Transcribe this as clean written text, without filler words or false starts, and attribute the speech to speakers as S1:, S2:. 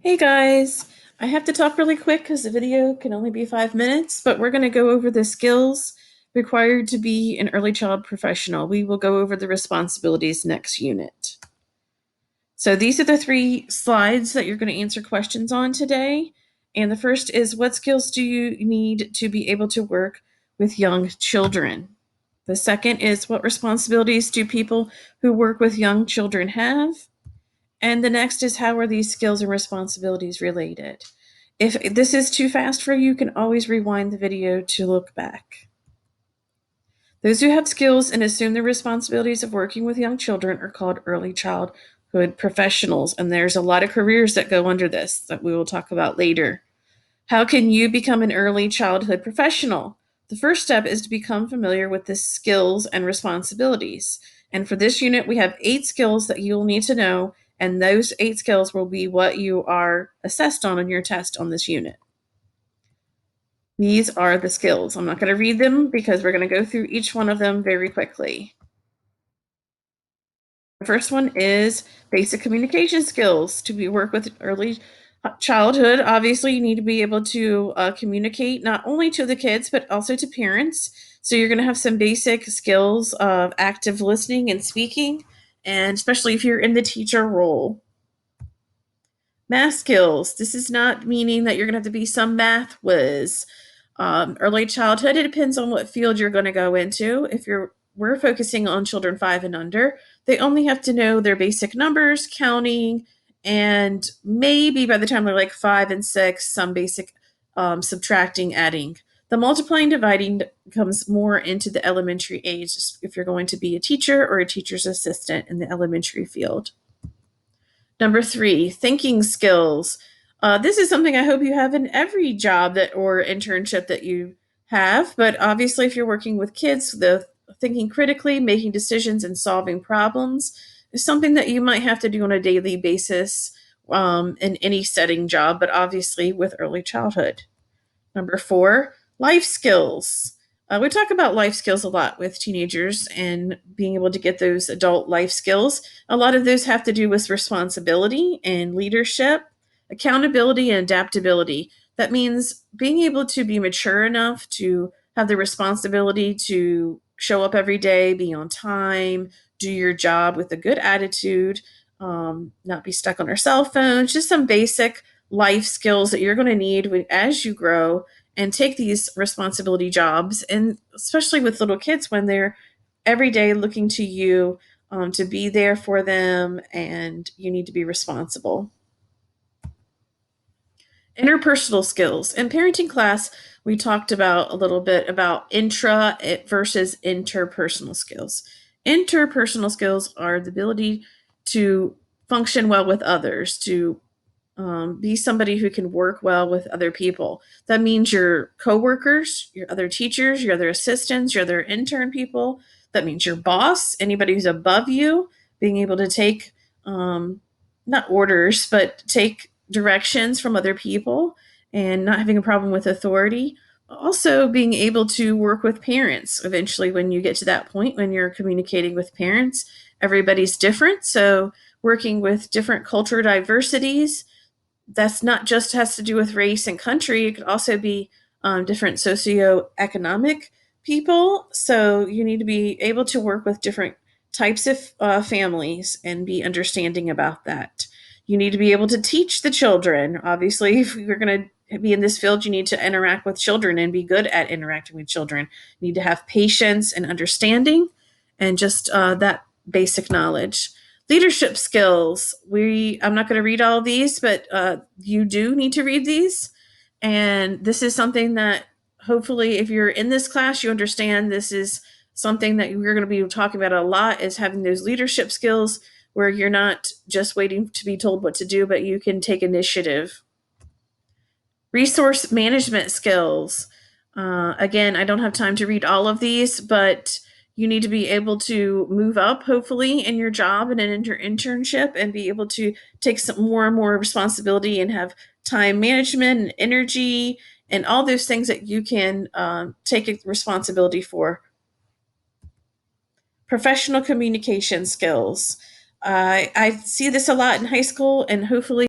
S1: Hey guys, I have to talk really quick because the video can only be 5 minutes, but we're going to go over the skills required to be an early child professional. We will go over the responsibilities next unit. So these are the 3 slides that you're going to answer questions on today. And the first is, what skills do you need to be able to work with young children? The second is, what responsibilities do people who work with young children have? And the next is, how are these skills and responsibilities related? If this is too fast for you, you can always rewind the video to look back. Those who have skills and assume the responsibilities of working with young children are called early childhood professionals. And there's a lot of careers that go under this that we will talk about later. How can you become an early childhood professional? The first step is to become familiar with the skills and responsibilities. And for this unit, we have 8 skills that you'll need to know, and those 8 skills will be what you are assessed on your test on this unit. These are the skills. I'm not going to read them because we're going to go through each one of them very quickly. The first one is basic communication skills. To work with early childhood, obviously, you need to be able to communicate not only to the kids, but also to parents. So you're going to have some basic skills of active listening and speaking, and especially if you're in the teacher role. Math skills. This is not meaning that you're going to have to be some math whiz. Early childhood, it depends on what field you're going to go into. If we're focusing on children 5 and under, they only have to know their basic numbers, counting, and maybe by the time they're like 5 and 6, some basic subtracting, adding. The multiplying, dividing comes more into the elementary age if you're going to be a teacher or a teacher's assistant in the elementary field. Number 3, thinking skills. This is something I hope you have in every job or internship that you have. But obviously, if you're working with kids, the thinking critically, making decisions, and solving problems is something that you might have to do on a daily basis in any setting job, but obviously with early childhood. Number 4, life skills. We talk about life skills a lot with teenagers and being able to get those adult life skills. A lot of those have to do with responsibility and leadership, accountability, and adaptability. That means being able to be mature enough to have the responsibility to show up every day, be on time, do your job with a good attitude, not be stuck on our cell phones, just some basic life skills that you're going to need as you grow and take these responsibility jobs, and especially with little kids when they're every day looking to you to be there for them, and you need to be responsible. Interpersonal skills. In parenting class, we talked about a little bit about intra versus interpersonal skills. Interpersonal skills are the ability to function well with others, to be somebody who can work well with other people. That means your coworkers, your other teachers, your other assistants, your other intern people. That means your boss, anybody who's above you, being able to take not orders, but take directions from other people and not having a problem with authority. Also, being able to work with parents. Eventually, when you get to that point, when you're communicating with parents, everybody's different. So, working with different culture diversities, that's not just has to do with race and country. It could also be different socioeconomic people. So you need to be able to work with different types of families and be understanding about that. You need to be able to teach the children. Obviously, if you're going to be in this field, you need to interact with children and be good at interacting with children. You need to have patience and understanding and just that basic knowledge. Leadership skills. I'm not going to read all of these, but you do need to read these. And this is something that hopefully, if you're in this class, you understand this is something that we're going to be talking about a lot, is having those leadership skills where you're not just waiting to be told what to do, but you can take initiative. Resource management skills. Again, I don't have time to read all of these, but you need to be able to move up, hopefully, in your job and an internship, and be able to take some more and more responsibility and have time management and energy and all those things that you can take responsibility for. Professional communication skills. I see this a lot in high school, and hopefully